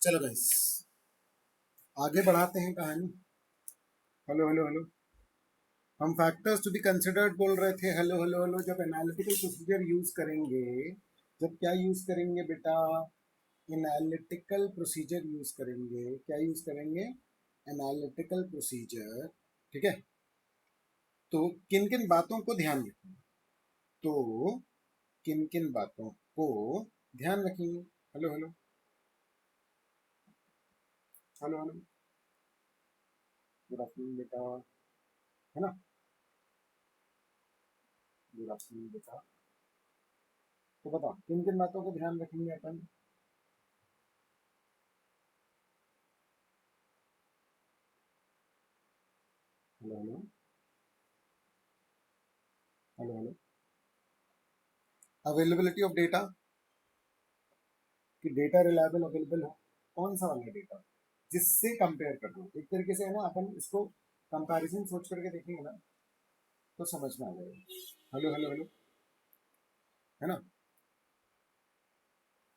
चलो गाइस, आगे बढ़ाते हैं कहानी। Hello hello hello. हम फैक्टर्स टू बी कंसिडर्ड बोल रहे थे। Hello hello hello. जब एनालिटिकल प्रोसीजर यूज करेंगे, जब क्या यूज करेंगे बेटा? एनालिटिकल प्रोसीजर यूज करेंगे। क्या यूज करेंगे? Analytical procedure. ठीक है। तो किन किन बातों को ध्यान रखेंगे? तो किन किन बातों को ध्यान रखेंगे? Hello hello hello hello. Good afternoon बेटा। है ना? गुड आफ्टरनून बेटा। तो बताओ किन किन बातों को ध्यान रखेंगे अपन? Hello hello hello hello. Availability of data, कि डेटा रिलायबल अवेलेबल हो। कौन सा वाला डेटा? जिससे कंपेयर कर दो। एक तरीके से है ना, अपन इसको कंपैरिजन सोच करके देखेंगे ना, तो समझ में आ जाएगा। Hello hello hello. है ना?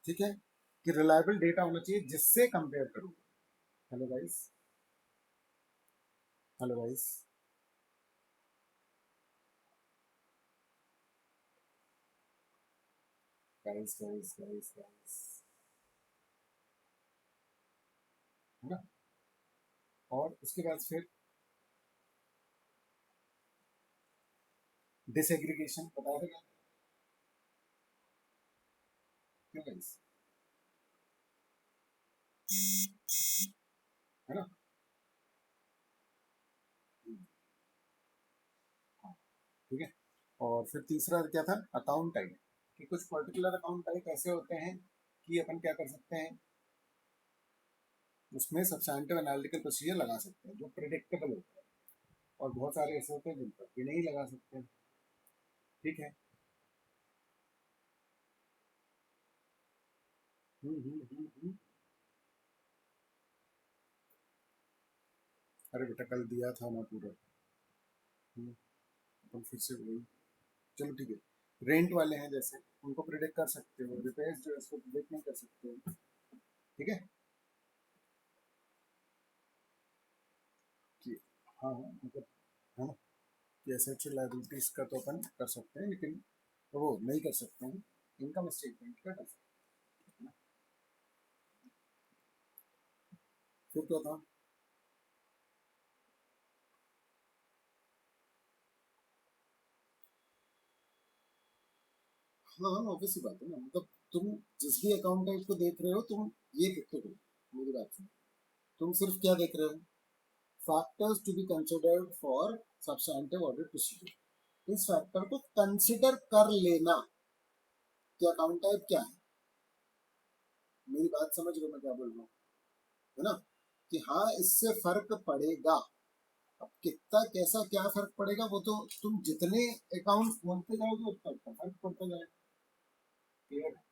ठीक है, कि रिलायबल डेटा होना चाहिए जिससे कंपेयर करो। Hello guys. Hello guys. Guys guys guys guys. है ना? और उसके बाद फिर डिसएग्रीगेशन बताया था क्या? क्यों गाइस? है ना? हाँ, ठीक है। और फिर तीसरा क्या था? Account type. कि कुछ पर्टिकुलर अकाउंट टाइप ऐसे होते हैं कि अपन क्या कर सकते हैं, उसमें सब्सटैंटिव एनालिटिकल प्रोसीजर लगा सकते हैं जो प्रिडिक्टेबल होता है। और बहुत सारे ऐसे होते हैं जिन पर भी नहीं लगा सकते हैं। ठीक है। हम्म। अरे बेटा कल दिया था ना पूरा। हम्म, अपन फिर से वही। चलो ठीक है। रेंट वाले हैं जैसे, उनको प्रिडिक्ट कर सकते हो। रिपेयर्स जो है उसको प्रिडिक्ट नहीं कर सकते हो। ठीक है। कि हाँ हाँ, मतलब है ना, कि एसेट्स और लायबिलिटीज का तो अपन कर सकते हैं, लेकिन वो नहीं कर सकते हैं इनकम स्टेटमेंट का कर सकते हैं। फिर क्या था? हाँ हाँ, ऑब्वियस सी बात है ना। मतलब तुम जिस भी अकाउंट टाइप को देख रहे हो, तुम ये देखते हो। मेरी बात सुनो। तुम सिर्फ क्या देख रहे हो? Factors to be considered for substantive audit procedure. इस फैक्टर को कंसिडर कर लेना कि अकाउंट टाइप क्या है। मेरी बात समझ रहे हो मैं क्या बोल रहा हूँ? है ना? कि हाँ, इससे फर्क पड़ेगा। अब कितना कैसा क्या फर्क पड़ेगा, वो तो तुम जितने अकाउंट खोलते जाओगे उतना फर्क पड़ता जाएगा। क्लियर है?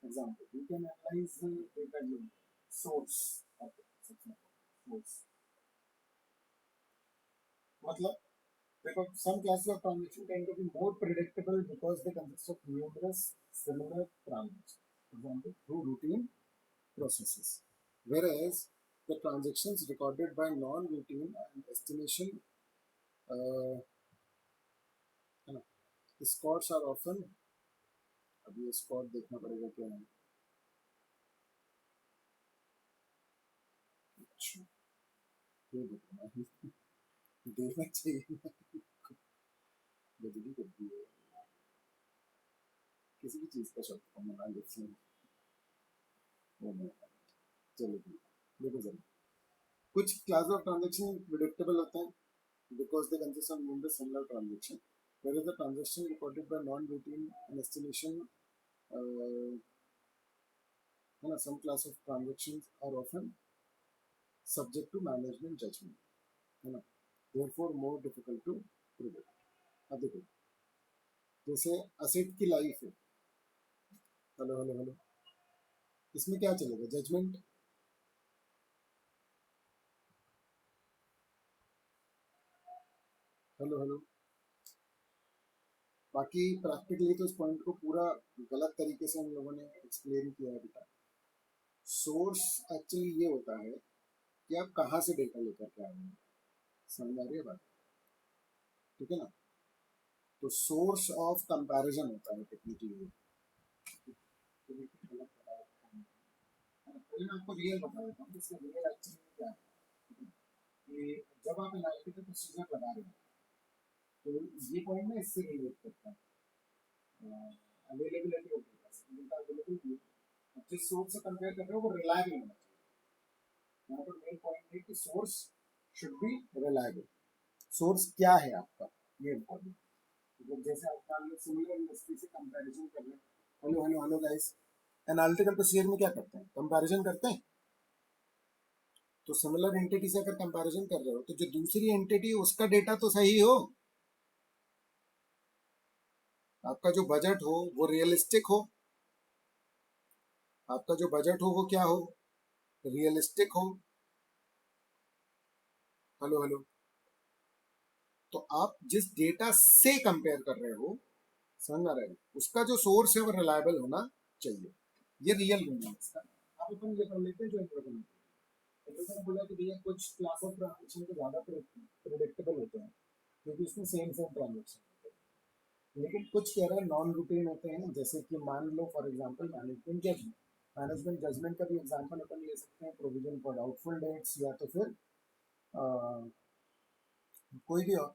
Example, you can analyze data given source. Okay, source. मतलब देखो, some classes of transaction tend to be more predictable because they consist of numerous similar transactions. For example, through routine processes. Whereas the transactions recorded by non-routine and estimation, uh, है ना, scores are often, अब ये Scott देखना पड़ेगा क्या है। अच्छा, ये देखना देखना चाहिए। गजबी कर दी है। किसी भी चीज का शब्द हम बना लेते हैं। वो नहीं। चलो ठीक है। देखो जरा, कुछ क्लास ऑफ ट्रांजेक्शन प्रिडिक्टेबल होते हैं because they consist of numerous similar transactions, whereas the transaction reported by non-routine and estimation, uh, some class of transactions are often subject to management judgment, है ना, therefore more difficult to predict. अब देखो, जैसे asset की life है। Hello hello hello. इसमें क्या चलेगा? जजमेंट। Hello hello. बाकी प्रैक्टिकली तो इस पॉइंट को पूरा गलत तरीके से हम लोगों ने एक्सप्लेन किया है बेटा। सोर्स एक्चुअली ये होता है कि आप कहाँ से डेटा लेकर के आ रहे हैं, समझ आ रही है बात? ठीक है ना? तो सोर्स ऑफ कंपैरिजन होता है टेक्निकली। पहले मैं आपको रियल बता देता हूँ, इसका रियल एक्चुअली क्या है कि जब आप एनालिटिकल प्रोसीजर लगा रहे हो तो ये पॉइंट ना इससे रिलेट करता है अवेलेबिलिटी ऑफ डेटा, अवेलेबल जिस सोर्स से कंपेयर कर रहे हो वो रिलायबल होना चाहिए। यहाँ पर मेन पॉइंट है कि source should be reliable. Source क्या है आपका, ये इम्पोर्टेंट। मतलब जैसे आप मान लो सिमिलर इंडस्ट्री से कंपैरिजन कर रहे हैं, hello hello hello guys, analytical procedure में क्या करते हैं, कंपैरिजन करते हैं। तो सिमिलर एंटिटी से अगर कंपैरिजन कर रहे हो तो जो दूसरी एंटिटी उसका डेटा तो सही हो, आपका जो बजट हो वो रियलिस्टिक हो, आपका जो बजट हो वो क्या हो, रियलिस्टिक हो। Hello hello. तो आप जिस डेटा से कंपेयर कर रहे हो, समझ आ रहा है, उसका जो सोर्स है वो रिलायबल होना चाहिए। ये रियल मीनिंग है इसका। आप अपन ये पढ़ लेते हैं जो इम्पोर्टेंट है। इन्होंने बोला कि भैया कुछ क्लास ऑफ ट्रांजेक्शन को ज्यादा प्रिडिक्टेबल होते हैं क्योंकि उसमें सेम सेम ट्रांजेक्शन होते हैं, लेकिन कुछ कह रहे हैं नॉन रूटीन होते हैं। जैसे कि मान लो for example management judgement, management judgement का भी एग्जांपल अपन ले सकते हैं, प्रोविजन फॉर डाउटफुल डेट्स या तो फिर कोई भी हो।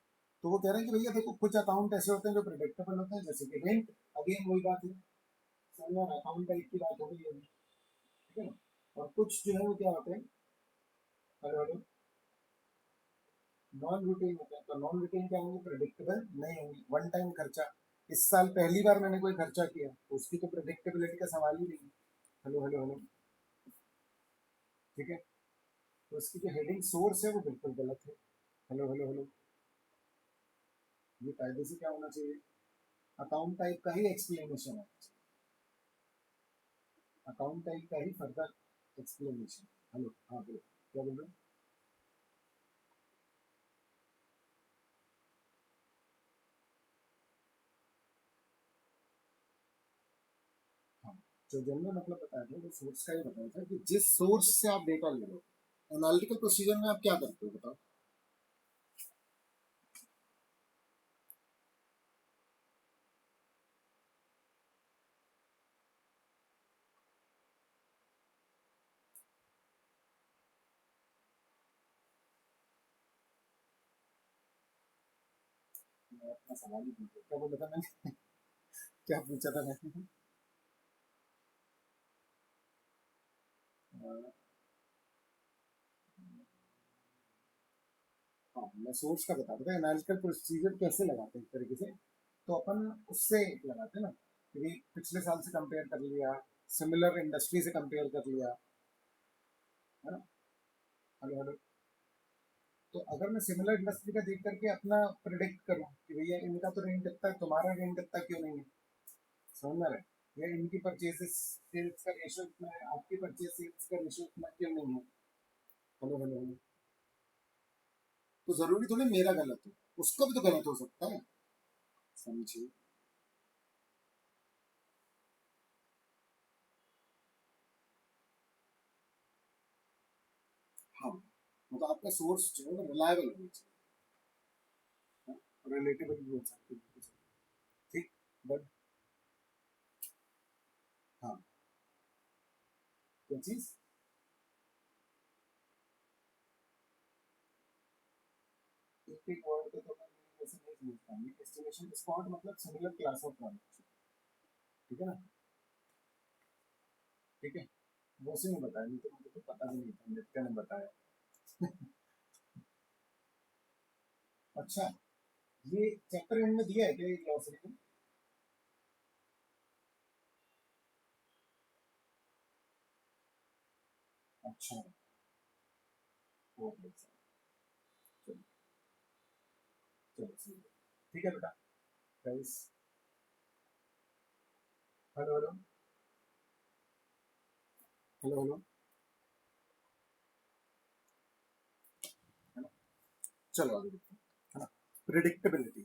तो वो कह रहे हैं कि भैया देखो कुछ अकाउंट ऐसे होते हैं जो प्रिडिक्टेबल होते हैं, जैसे कि रेंट, अगेन वही बात है, समझ अकाउंट टाइप की बात हो गई है, ठीक है ना। और कुछ जो है वो क्या होते हैं, नॉन रूटीन होते हैं। तो नॉन रूटीन क्या होंगे, प्रिडिक्टेबल नहीं होंगे। वन टाइम खर्चा, इस साल पहली बार मैंने कोई खर्चा किया तो उसकी तो प्रिडिक्टेबिलिटी का सवाल ही नहीं। हेलो हेलो हेलो, ठीक है। तो उसकी जो हेडिंग सोर्स है वो बिल्कुल गलत है। हेलो हेलो हेलो, ये कायदे से क्या होना चाहिए, अकाउंट टाइप का ही एक्सप्लेनेशन है, अकाउंट टाइप का ही फर्दर एक्सप्लेनेशन। हेलो, हाँ बोलो, क्या बोल रहे हो? हाँ, जो जनरल मतलब बताया था वो सोर्स का ही बताया था कि जिस सोर्स से आप डेटा ले रहे हो। एनालिटिकल प्रोसीजर में आप क्या करते हो बताओ? मैं अपना सवाल ही पूछा, क्या बोला था मैंने? क्या पूछा था मैंने? अ, हाँ, मैं सोर्स का बता रहा था, एनालिटिकल प्रोसीजर कैसे लगाते हैं एक तरीके से। तो अपन उससे लगाते हैं ना कि पिछले साल से कंपेयर कर लिया, सिमिलर इंडस्ट्री से कंपेयर कर लिया, है ना। Hello hello. तो अगर मैं सिमिलर इंडस्ट्री का देख करके अपना प्रिडिक्ट करूं कि भैया इनका तो रेंट इतना है, तुम्हारा रेंट इतना क्यों नहीं है, समझ में आ रहा है, या इनकी परचेसेस सेल्स का रेशियो इतना है, आपकी परचेस सेल्स का रेशियो इतना क्यों नहीं है। Hello hello hello. तो जरूरी थोड़ी मेरा गलत हो, उसका भी तो गलत हो सकता है, समझिए। हाँ, मतलब आपका सोर्स जो है वो रिलायबल होना चाहिए, रिलेटेबल भी हो सकती है, ठीक। बट हाँ, क्या चीज? एक एक वर्ड को तो मैं वैसे नहीं समझता हूँ। एस्टिमेशन स्पॉट मतलब सिमिलर क्लास ऑफ ट्रांजेक्शन, ठीक है ना, ठीक है। वो उसी ने बताया, नहीं तो मुझे तो पता भी नहीं था, नित्या ने बताया। अच्छा, ये चैप्टर एंड में दिया है क्या ये ग्लॉसरी में? अच्छा, ओके, चलो चलो सही है। ठीक है बेटा, guys. Hello hello hello hello, है ना। चलो आगे देखते हैं, है ना। प्रिडिक्टेबिलिटी,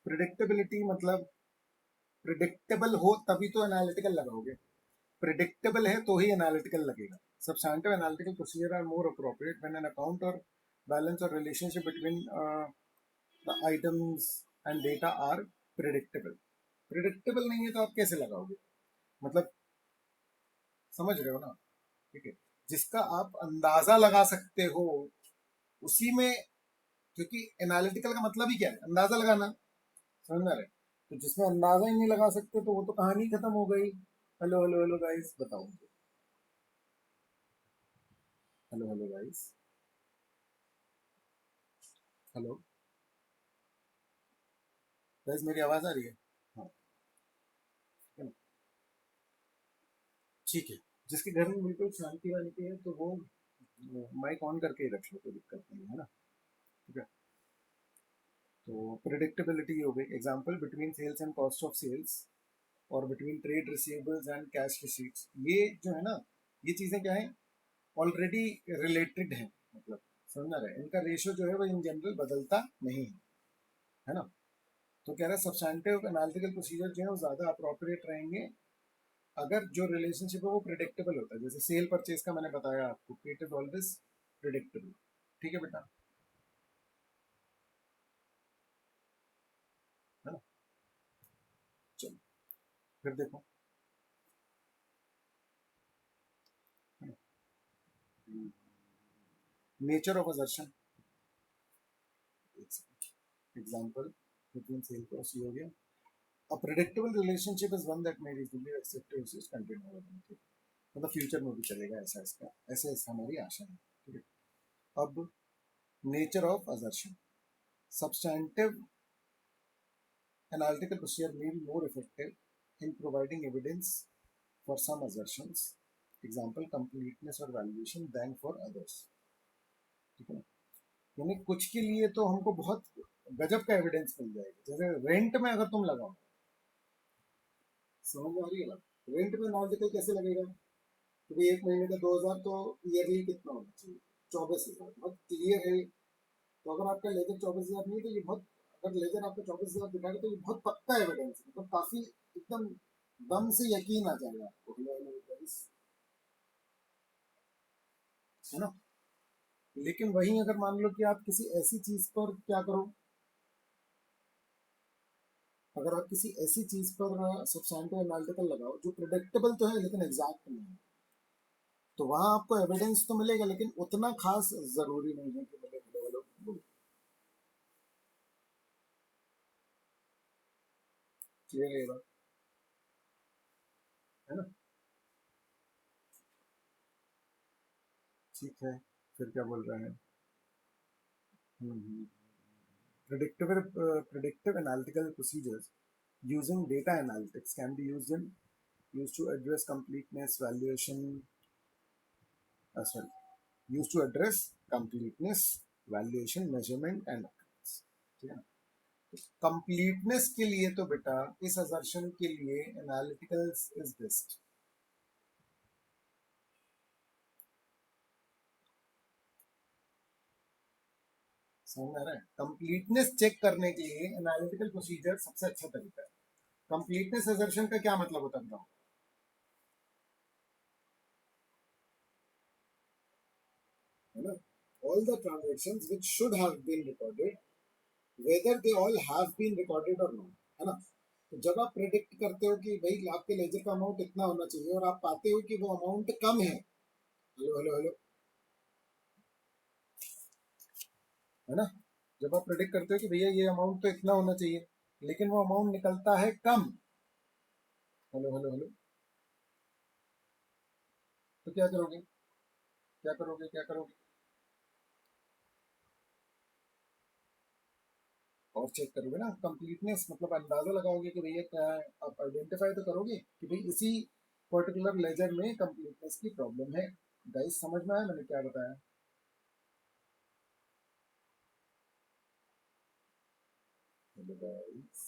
प्रिडिक्टेबिलिटी मतलब प्रिडिक्टेबल हो तभी तो एनालिटिकल लगाओगे, प्रिडिक्टेबल है तो ही एनालिटिकल लगेगा. Substantive analytical procedure are more appropriate when an account or balance or relationship between the items and data are predictable. Predictable नहीं है तो आप कैसे लगाओगे, मतलब समझ रहे हो ना. ठीक है, जिसका आप अंदाजा लगा सकते हो उसी में, क्योंकि एनालिटिकल का मतलब ही क्या है, अंदाजा लगाना. समझ में आ रहा है. तो जिसमें अंदाजा ही नहीं लगा सकते तो वो तो कहानी खत्म हो गई. हेलो हेलो हेलो गाइस, बताओ. Hello hello guys, hello guys, मेरी आवाज आ रही है? हाँ, ठीक है. जिसके घर में बिल्कुल शांति वानी है तो वो माइक ऑन करके ही रख लो, कोई दिक्कत नहीं है ना. ठीक है. तो प्रिडिक्टेबिलिटी हो गई. Example, between sales and cost of sales और between trade receivables and cash receipts. ये जो है ना, ये चीजें क्या है, ऑलरेडी रिलेटेड है. मतलब समझना रहे, इनका रेशियो जो है वो इन जनरल बदलता नहीं है ना. तो कह रहा है सब्सटैंटिव एनालिटिकल प्रोसीजर जो है वो ज्यादा अप्रोप्रिएट रहेंगे अगर जो रिलेशनशिप है वो प्रिडिक्टेबल होता है. जैसे सेल परचेज का मैंने बताया आपको, इट इज ऑलवेज प्रिडिक्टेबल. ठीक है बेटा, है ना. चलो फिर देखो. Nature of assertion. Example, between cell cost हो गया. A predictable relationship is one that may reasonably accepted usage continue over time. मतलब फ्यूचर में भी चलेगा ऐसा, इसका ऐसे ऐसा हमारी आशा है. ठीक है. अब nature of assertion. Substantive analytical procedure may be more effective in providing evidence for some assertions, example completeness or valuation, than for others. ठीक है ना. यानी कुछ के लिए तो हमको बहुत गजब का एविडेंस मिल जाएगा. जैसे रेंट में अगर तुम लगाओ, समझ में आ रही है बात. रेंट में एनालिटिकल कैसे लगेगा, तो भाई एक महीने का 2,000 तो ईयरली कितना होना चाहिए, 24,000. बहुत क्लियर है. तो अगर आपका लेजर 24,000 नहीं तो ये बहुत, अगर लेजर आपको 24,000 दिखाएगा तो ये बहुत पक्का एविडेंस है, मतलब काफी एकदम दम से यकीन आ जाएगा आपको, है ना. लेकिन वहीं अगर मान लो कि आप किसी ऐसी चीज पर क्या करो, अगर आप किसी ऐसी चीज पर सब्सटैंटिव एनालिटिकल लगाओ जो प्रिडिक्टेबल तो है लेकिन एग्जैक्ट नहीं है, तो वहां आपको एविडेंस तो मिलेगा लेकिन उतना खास जरूरी नहीं है कि मिले. क्लियर है ये बात, है ना. ठीक है, फिर क्या बोल रहे हैं. Predictive analytical procedures using data analytics can be used to address completeness, valuation, sorry, used to address completeness, valuation, measurement and occurrence. ठीक है ना. कंप्लीटनेस के लिए तो बेटा इस असर्शन के लिए एनालिटिकल्स इज बेस्ट. समझ में आ रहा है. कंप्लीटनेस चेक करने के लिए एनालिटिकल प्रोसीजर सबसे अच्छा तरीका है. कंप्लीटनेस असर्शन का क्या मतलब होता है, है ना. All the transactions which should have been recorded, whether they all have been recorded or not, है ना. तो जब आप प्रेडिक्ट करते हो कि भाई आपके लेजर का अमाउंट इतना होना चाहिए और आप पाते हो कि वो अमाउंट कम है, हेलो हेलो हेलो, है ना. जब आप प्रेडिक्ट करते हो कि भैया ये अमाउंट तो इतना होना चाहिए लेकिन वो अमाउंट निकलता है कम, हेलो हेलो हेलो, तो क्या करोगे, क्या करोगे, क्या करोगे, और चेक करोगे ना. कंप्लीटनेस मतलब अंदाजा लगाओगे कि भैया क्या है, आप आइडेंटिफाई तो करोगे कि भाई इसी पर्टिकुलर लेजर में कंप्लीटनेस की प्रॉब्लम है. गाइस समझ में आया मैंने क्या बताया. Hello guys.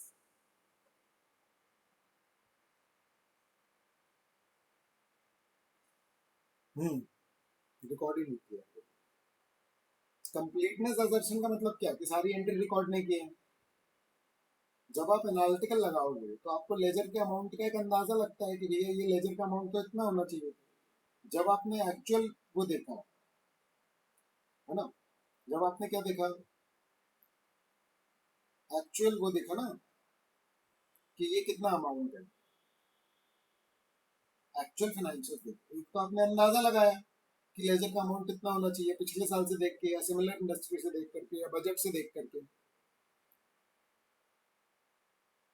रिकॉर्ड ही नहीं किया. कंप्लीटनेस असर्शन का मतलब क्या, कि सारी एंट्री रिकॉर्ड नहीं किए हैं. जब आप एनालिटिकल लगाओगे तो आपको लेजर के अमाउंट का एक अंदाजा लगता है कि भैया ये लेजर का अमाउंट तो इतना होना चाहिए। जब आपने एक्चुअल वो देखा, है ना, जब आपने क्या देखा, एक्चुअल वो देखा ना कि ये कितना अमाउंट है, एक्चुअल फाइनेंशियल देखा, एक तो आपने अंदाजा लगाया कि लेजर का अमाउंट कितना होना चाहिए पिछले साल से देख के या सिमिलर इंडस्ट्री से देख करके या बजट से देख करके।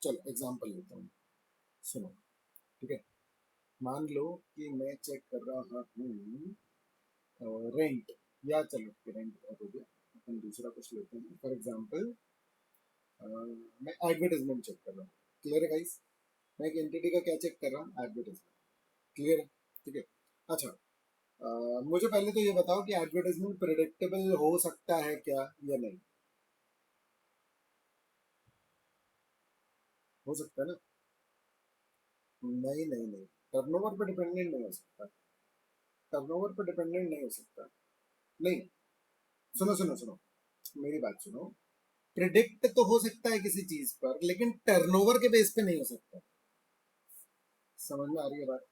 चलो एग्जांपल लेता हूँ, सुनो, ठीक है। मान लो कि मैं चेक कर रहा हूँ रेंट, या चलो रेंट बहुत हो गया, अपन दूसरा कुछ लेते हैं। फॉर एग्जांपल मैं एडवर्टाइजमेंट चेक कर रहा हूँ। क्लियर है गाइस? मैं एक एंटिटी का क्या चेक कर रहा हूँ? एडवर्टाइजमेंट। क्लियर है? ठीक है। अच्छा, मुझे पहले तो ये बताओ कि एडवर्टाइजमेंट प्रेडिक्टेबल हो सकता है क्या या नहीं? हो सकता है ना? नहीं नहीं नहीं, टर्नओवर पर डिपेंडेंट नहीं हो सकता, टर्नओवर पर डिपेंडेंट नहीं हो सकता। नहीं, सुनो सुनो सुनो, मेरी बात सुनो। प्रिडिक्ट तो हो सकता है किसी चीज पर, लेकिन टर्नओवर के बेस पे नहीं हो सकता। समझ में आ रही है बात?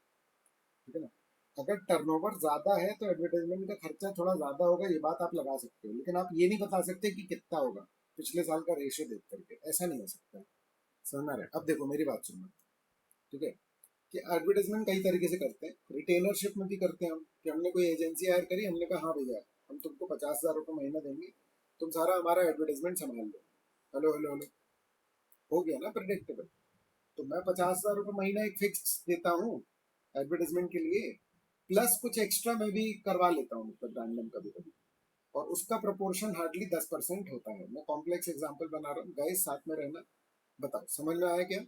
ठीक है ना? अगर टर्नओवर ज्यादा है तो एडवर्टाइजमेंट का खर्चा थोड़ा ज्यादा होगा, ये बात आप लगा सकते हो, लेकिन आप ये नहीं बता सकते कि कितना होगा पिछले साल का रेशियो देख करके। ऐसा नहीं हो सकता। समझ में आ रहा है? अब देखो मेरी बात सुनना, ठीक है, कि एडवर्टाइजमेंट कई तरीके से करते हैं। रिटेनरशिप में भी करते हैं हम, कि हमने कोई एजेंसी हायर करी, हमने कहा हाँ भैया हम तुमको 50,000 रुपये महीना देंगे, तुम सारा हमारा एडवर्टाइजमेंट संभाल लो। हेलो हेलो हेलो, हो गया ना प्रेडिक्टेबल? तो मैं 50,000 रुपये महीना एक फिक्स देता हूँ एडवर्टाइजमेंट के लिए, प्लस कुछ एक्स्ट्रा मैं भी करवा लेता हूँ, मतलब रैंडम कभी कभी, और उसका प्रोपोर्शन हार्डली 10% होता है। मैं कॉम्प्लेक्स एग्जाम्पल बना रहा हूँ, गाइस साथ में रहना। बताओ समझ में आया क्या?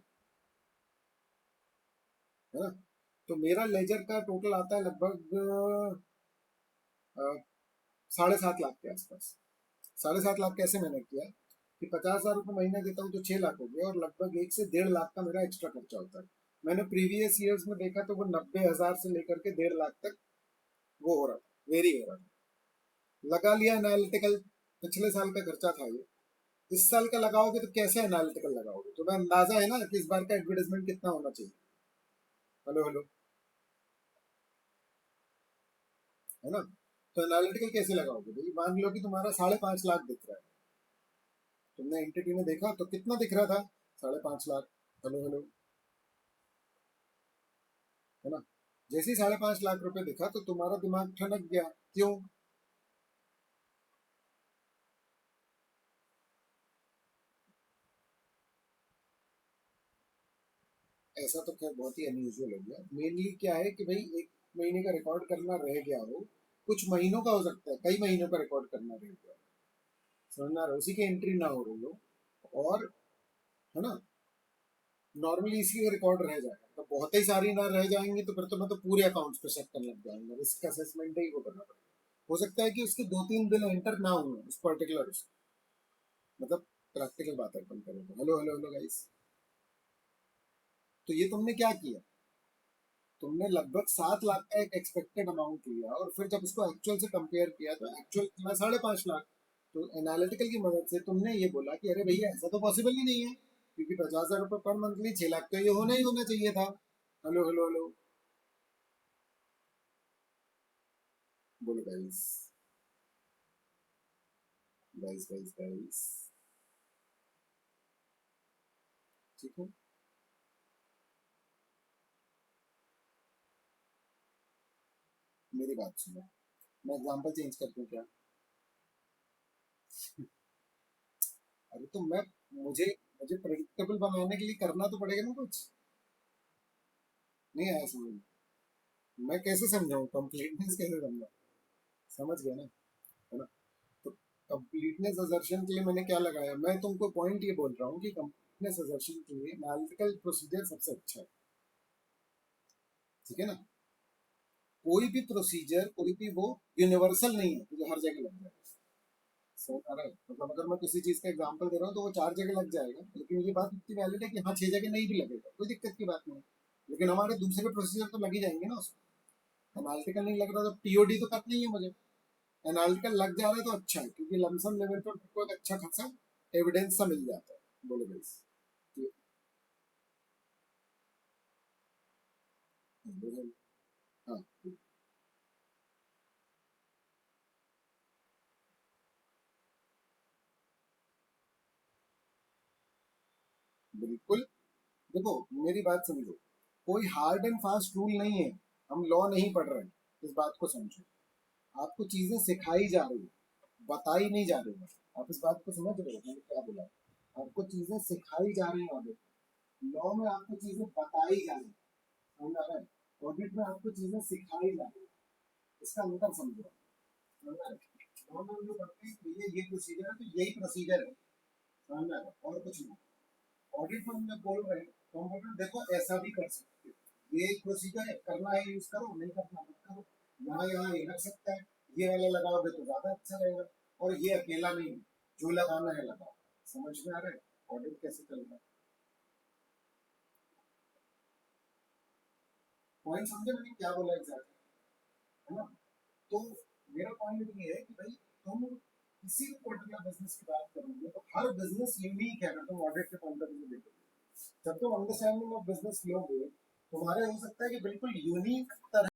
है ना? तो मेरा लेजर का टोटल आता है लगभग 7.5 लाख के आसपास। 7.5 लाख कैसे मैंने किया कि 50,000 रुपये महीना देता हूँ तो 6 लाख हो गया, और लगभग 1 से 1.5 लाख का मेरा एक्स्ट्रा खर्चा होता है। मैंने प्रीवियस ईयर्स में देखा तो वो 90,000 से लेकर के 1.5 लाख तक वो हो रहा था, वेरी हो रहा था। लगा लिया एनालिटिकल, पिछले साल का खर्चा था ये, इस साल का लगाओगे तो कैसे एनालिटिकल लगाओगे? तो मैं अंदाजा है ना कि इस बार का एडवर्टाइजमेंट कितना होना चाहिए। हेलो हेलो, है ना? तो एनालिटिकल कैसे लगाओगे भाई? मान लो कि तुम्हारा 5.5 लाख दिख रहा है, तुमने एंटिटी में देखा तो कितना दिख रहा था? 5.5 लाख। हेलो हेलो, है ना? जैसे ही 5.5 लाख रुपए दिखा तो तुम्हारा दिमाग ठनक गया। क्यों? ऐसा तो खैर बहुत ही अनयूजुअल हो गया। मेनली क्या है कि भाई एक महीने का रिकॉर्ड करना रह गया हो, कुछ महीनों का हो सकता है, कई महीनों का रिकॉर्ड करना रह गया हो, समझ में आ रहा है? उसी की एंट्री ना हो रही हो, और, है ना, नॉर्मली इसी का रिकॉर्ड रह जाएगा, तो बहुत ही सारी ना रह जाएंगी तो फिर तो मैं तो पूरे अकाउंट्स पे चेक करने लग जाऊंगा, रिस्क असेसमेंट ही वो करना पड़ेगा। हो सकता है कि उसके 2-3 बिल एंटर ना हुए उस पर्टिकुलर, मतलब प्रैक्टिकल बात है अपन करें तो। हेलो हेलो हेलो गाइस, तो ये तुमने क्या किया? तुमने लगभग 7 लाख का एक एक्सपेक्टेड अमाउंट लिया, और फिर जब उसको एक्चुअल से कंपेयर किया तो एक्चुअल था 5.5 लाख। तो एनालिटिकल की मदद से तुमने ये बोला कि अरे भैया ऐसा तो पॉसिबल ही नहीं है, क्योंकि 50,000 रुपये पर मंथली 6 लाख तो ये होना ही होना चाहिए था। हेलो हेलो हेलो, बोलो गाइस, गाइस गाइस गाइस, ठीक है। मेरी बात सुनो, मैं एग्जांपल चेंज करती हूँ क्या? अरे तो मैं, मुझे मुझे प्रेडिक्टेबल बनाने के लिए करना तो पड़ेगा ना कुछ। नहीं आया समझ में? मैं कैसे समझाऊं, कंप्लीटनेस कैसे समझाऊं? समझ गया ना? है ना? तो कंप्लीटनेस असर्शन के लिए मैंने क्या लगाया, मैं तुमको पॉइंट ये बोल रहा हूँ कि कंप्लीटनेस असर्शन के लिए एनालिटिकल प्रोसीजर सबसे अच्छा है। ठीक है ना? कोई भी प्रोसीजर, कोई भी वो यूनिवर्सल नहीं है कि जो हर जगह लग जाए। समझ आ रहा है? मतलब अगर मैं किसी चीज का एग्जांपल दे रहा हूँ तो वो 4 जगह लग जाएगा, लेकिन ये बात इतनी वैलिड है कि हाँ 6 जगह नहीं भी लगेगा, कोई दिक्कत की बात नहीं। लेकिन हमारे दूसरे प्रोसीजर तो लग ही जाएंगे ना उसमें। एनालिटिकल नहीं लग रहा तो टीओडी तो करना ही है मुझे। एनालिटिकल लग जा रहा है तो अच्छा है, क्योंकि लमसम लेवल पर को एक अच्छा खासा एविडेंस सा मिल जाता है। बोलो भाई। बिल्कुल। देखो, मेरी बात समझो, कोई हार्ड एंड फास्ट रूल नहीं है, हम लॉ नहीं पढ़ रहे हैं, इस बात को समझो। आपको चीजें सिखाई जा रही है, बताई नहीं जा रही है। आप इस बात को समझ रहे हो मैंने क्या बोला? आपको चीजें सिखाई जा रही हैं ऑडिट में, लॉ में आपको चीजें बताई जा रही है, समझ आ रहा है? ऑडिट में आपको चीजें सिखाई जा रही है, इसका अंतर समझो, समझ आ रहा है? लॉ में हम जो पढ़ते हैं कि ये प्रोसीजर है तो यही प्रोसीजर है, समझ आ रहा है? और कुछ नहीं। ऑडिट में हम जब बोल रहे हैं तो हम बोल रहे हैं देखो ऐसा भी कर सकते हो, ये एक प्रोसीजर है, करना है यूज करो, नहीं करना मत करो। यहाँ यहाँ ये लग सकता है, ये वाला लगाओगे तो ज्यादा अच्छा रहेगा, और ये अकेला नहीं है, जो लगाना है लगाओ। समझ में आ रहा है ऑडिट कैसे चल रहा है? पॉइंट समझे मैंने क्या बोला एग्जैक्टली, है ना? तो मेरा पॉइंट ये है कि भाई तुम किसी भी पर्टिकुलर बिजनेस की बात करोगे तो हर बिजनेस यूनिक है, अगर तुम ऑडिट के पॉइंट ऑफ व्यू देखोगे। जब तुम अंडरस्टैंडिंग ऑफ बिजनेस लोगे, तुम्हारे हो सकता है कि बिल्कुल यूनिक तरह